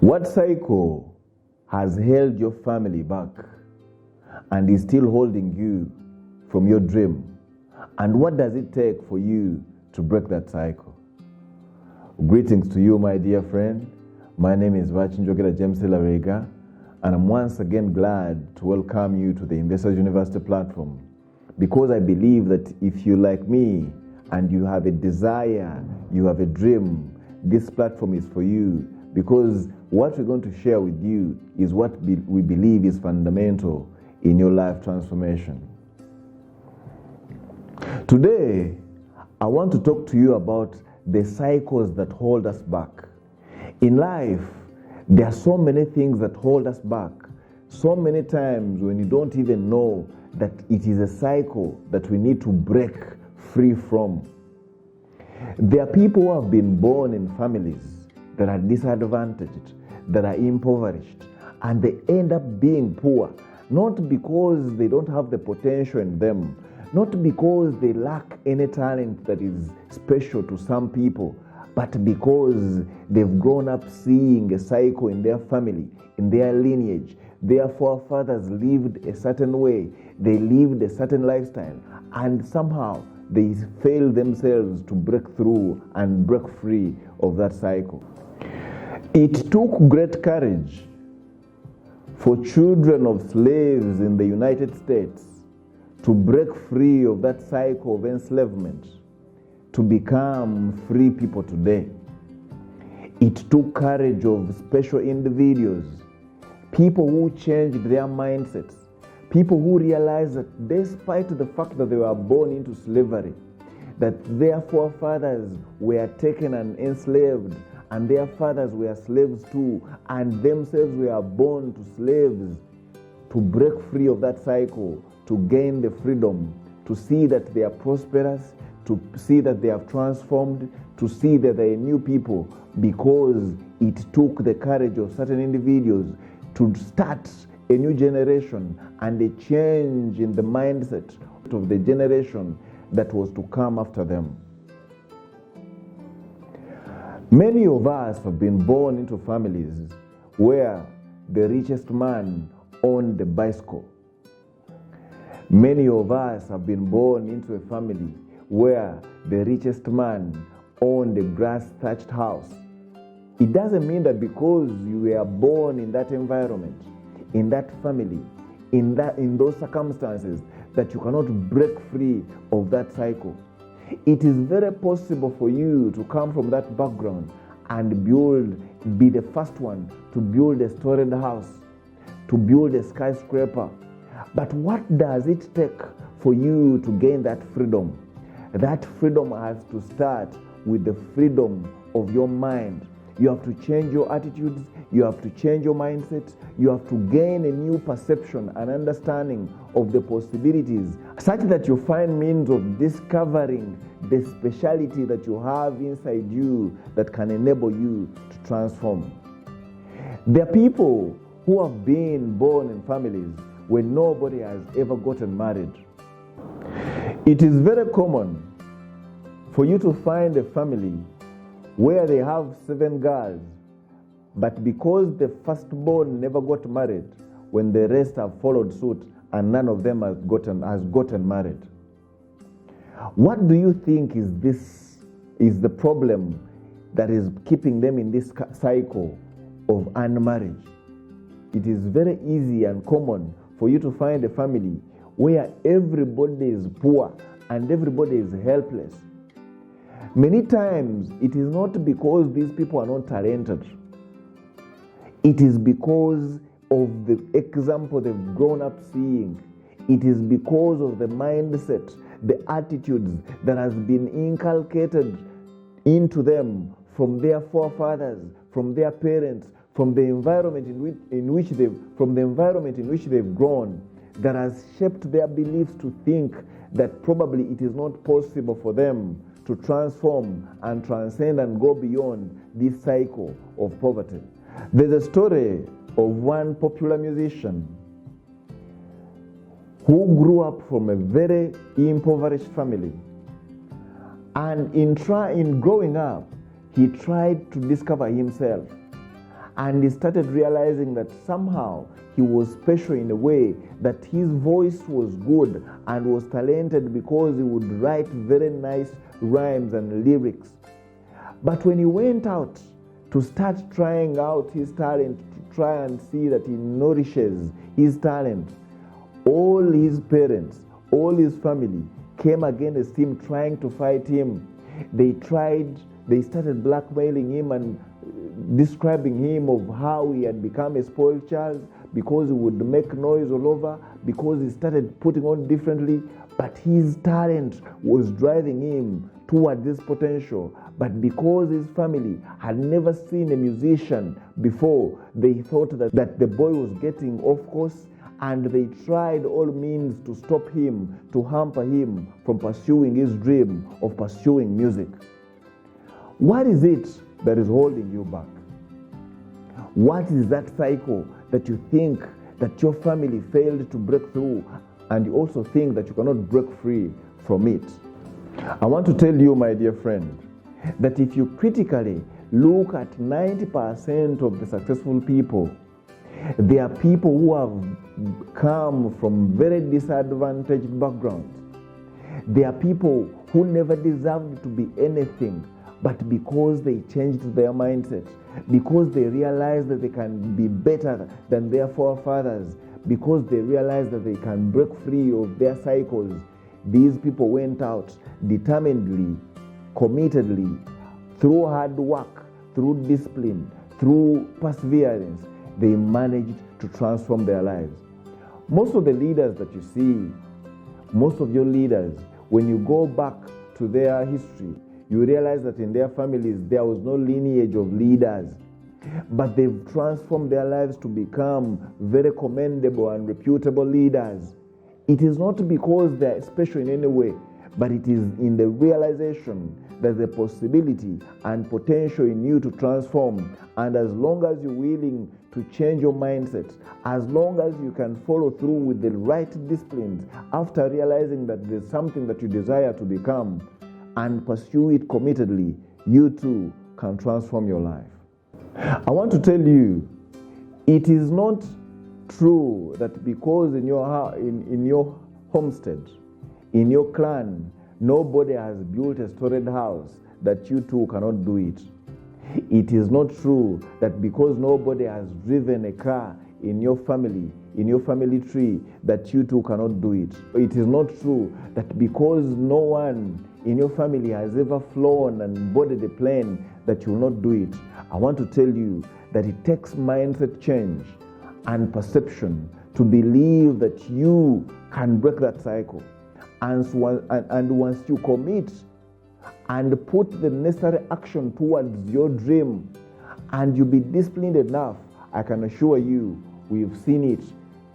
What cycle has held your family back and is still holding you from your dream? And what does it take for you to break that cycle? Greetings to you, my dear friend. My name is Vachinjogera James Larega, and I'm once again glad to welcome you to the Investors University platform, because I believe that if you like me and you have a desire, you have a dream, this platform is for you, because what we're going to share with you is what we believe is fundamental in your life transformation. Today, I want to talk to you about the cycles that hold us back. In life, there are so many things that hold us back. So many times when you don't even know that it is a cycle that we need to break free from. There are people who have been born in families that are disadvantaged, that are impoverished, and they end up being poor, not because they don't have the potential in them, not because they lack any talent that is special to some people, but because they've grown up seeing a cycle in their family, in their lineage. Their forefathers lived a certain way, they lived a certain lifestyle, and somehow they failed themselves to break through and break free of that cycle. It took great courage for children of slaves in the United States to break free of that cycle of enslavement, to become free people today. It took courage of special individuals, people who changed their mindsets, people who realized that despite the fact that they were born into slavery, that their forefathers were taken and enslaved, and their fathers were slaves too, and themselves were born to slaves, to break free of that cycle, to gain the freedom, to see that they are prosperous, to see that they have transformed, to see that they are new people, because it took the courage of certain individuals to start a new generation and a change in the mindset of the generation that was to come after them. Many of us have been born into families where the richest man owned the bicycle. Many of us have been born into a family where the richest man owned a grass-thatched house. It doesn't mean that because you were born in that environment, in that family, in those circumstances, that you cannot break free of that cycle. It is very possible for you to come from that background and be the first one to build a storied house, to build a skyscraper. But what does it take for you to gain that freedom? That freedom has to start with the freedom of your mind. You have to change your attitudes, you have to change your mindset, you have to gain a new perception and understanding of the possibilities, such that you find means of discovering the speciality that you have inside you that can enable you to transform. There are people who have been born in families where nobody has ever gotten married. It is very common for you to find a family where they have 7 girls, but because the firstborn never got married, when the rest have followed suit and none of them has gotten married. What do you think is the problem that is keeping them in this cycle of unmarriage? It is very easy and common for you to find a family where everybody is poor and everybody is helpless. Many times, it is not because these people are not talented. It is because of the example they've grown up seeing. It is because of the mindset, the attitudes that has been inculcated into them from their forefathers, from their parents, from the environment in which they've grown, that has shaped their beliefs to think that probably it is not possible for them to transform and transcend and go beyond this cycle of poverty. There's a story of one popular musician who grew up from a very impoverished family. And in growing up, he tried to discover himself. And he started realizing that somehow he was special in a way, that his voice was good and was talented because he would write very nice rhymes and lyrics. But when he went out to start trying out his talent, to try and see that he nourishes his talent, all his parents, all his family came against him, trying to fight him. They started blackmailing him and describing him of how he had become a spoiled child because he would make noise all over, because he started putting on differently. But his talent was driving him toward this potential. But because his family had never seen a musician before, they thought that the boy was getting off course, and they tried all means to stop him, to hamper him from pursuing his dream of pursuing music. What is it that is holding you back? What is that cycle that you think that your family failed to break through, and you also think that you cannot break free from it? I want to tell you, my dear friend, that if you critically look at 90% of the successful people, they are people who have come from very disadvantaged backgrounds. They are people who never deserved to be anything, but because they changed their mindset, because they realized that they can be better than their forefathers, because they realized that they can break free of their cycles, these people went out determinedly, committedly, through hard work, through discipline, through perseverance. They managed to transform their lives. Most of the leaders that you see, most of your leaders, when you go back to their history, you realize that in their families there was no lineage of leaders, but they've transformed their lives to become very commendable and reputable leaders. It is not because they're special in any way, but it is in the realization there's a possibility and potential in you to transform. And as long as you're willing to change your mindset, as long as you can follow through with the right disciplines after realizing that there's something that you desire to become and pursue it committedly, you too can transform your life. I want to tell you, it is not true that because in your homestead, in your clan, nobody has built a storied house, that you too cannot do it. It is not true that because nobody has driven a car in your family tree, that you too cannot do it. It is not true that because no one in your family has ever flown and boarded a plane, that you will not do it. I want to tell you that it takes mindset change and perception to believe that you can break that cycle. And once you commit and put the necessary action towards your dream, and you be disciplined enough, I can assure you, we've seen it.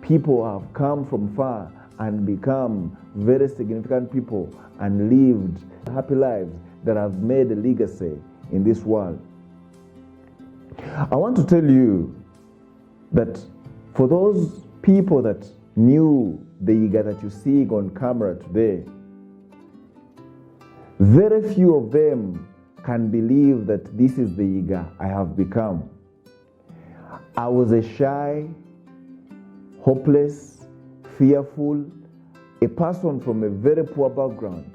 People have come from far and become very significant people and lived happy lives that have made a legacy in this world. I want to tell you that for those people that knew the Yiga that you see on camera today, very few of them can believe that this is the Yiga I have become. I was a shy, hopeless, fearful, a person from a very poor background,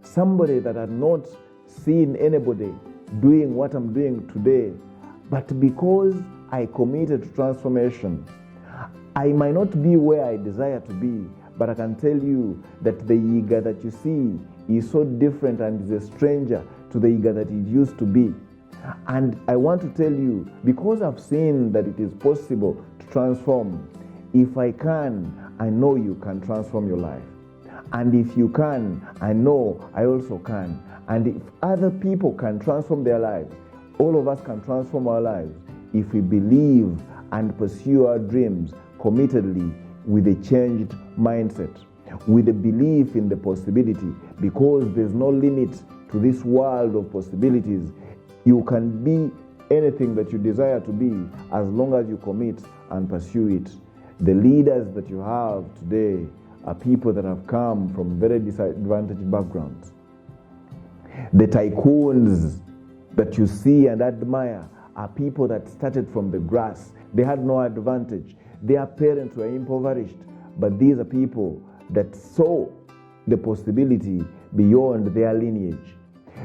somebody that had not seen anybody doing what I'm doing today. But because I committed to transformation, I might not be where I desire to be, but I can tell you that the Yiga that you see is so different and is a stranger to the Yiga that it used to be. And I want to tell you, because I've seen that it is possible to transform, if I can, I know you can transform your life. And if you can, I know I also can. And if other people can transform their lives, all of us can transform our lives if we believe and pursue our dreams committedly with a changed mindset, with a belief in the possibility, because there's no limit to this world of possibilities. You can be anything that you desire to be as long as you commit and pursue it. The leaders that you have today are people that have come from very disadvantaged backgrounds. The tycoons that you see and admire are people that started from the grass. They had no advantage. Their parents were impoverished, but these are people that saw the possibility beyond their lineage,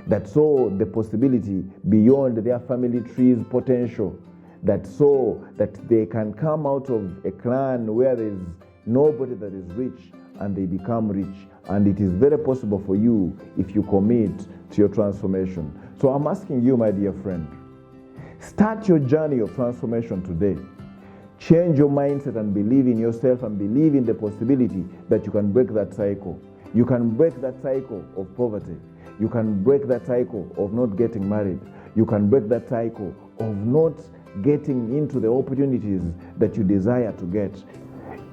that saw the possibility beyond their family tree's potential, that saw that they can come out of a clan where there is nobody that is rich and they become rich. And it is very possible for you if you commit to your transformation. So I'm asking you, my dear friend, start your journey of transformation today. Change your mindset and believe in yourself and believe in the possibility that you can break that cycle. You can break that cycle of poverty. You can break that cycle of not getting married. You can break that cycle of not getting into the opportunities that you desire to get.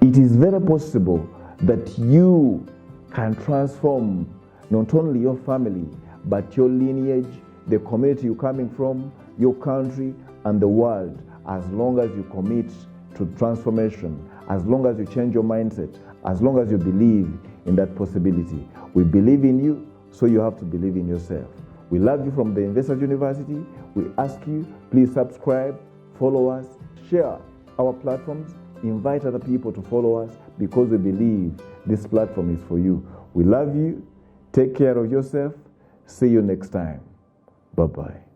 It is very possible that you can transform not only your family, but your lineage, the community you're coming from, your country, and the world, as long as you commit to transformation, as long as you change your mindset, as long as you believe in that possibility. We believe in you, so you have to believe in yourself. We love you from the Investors University. We ask you, please subscribe, follow us, share our platforms, invite other people to follow us, because we believe this platform is for you. We love you. Take care of yourself. See you next time. Bye-bye.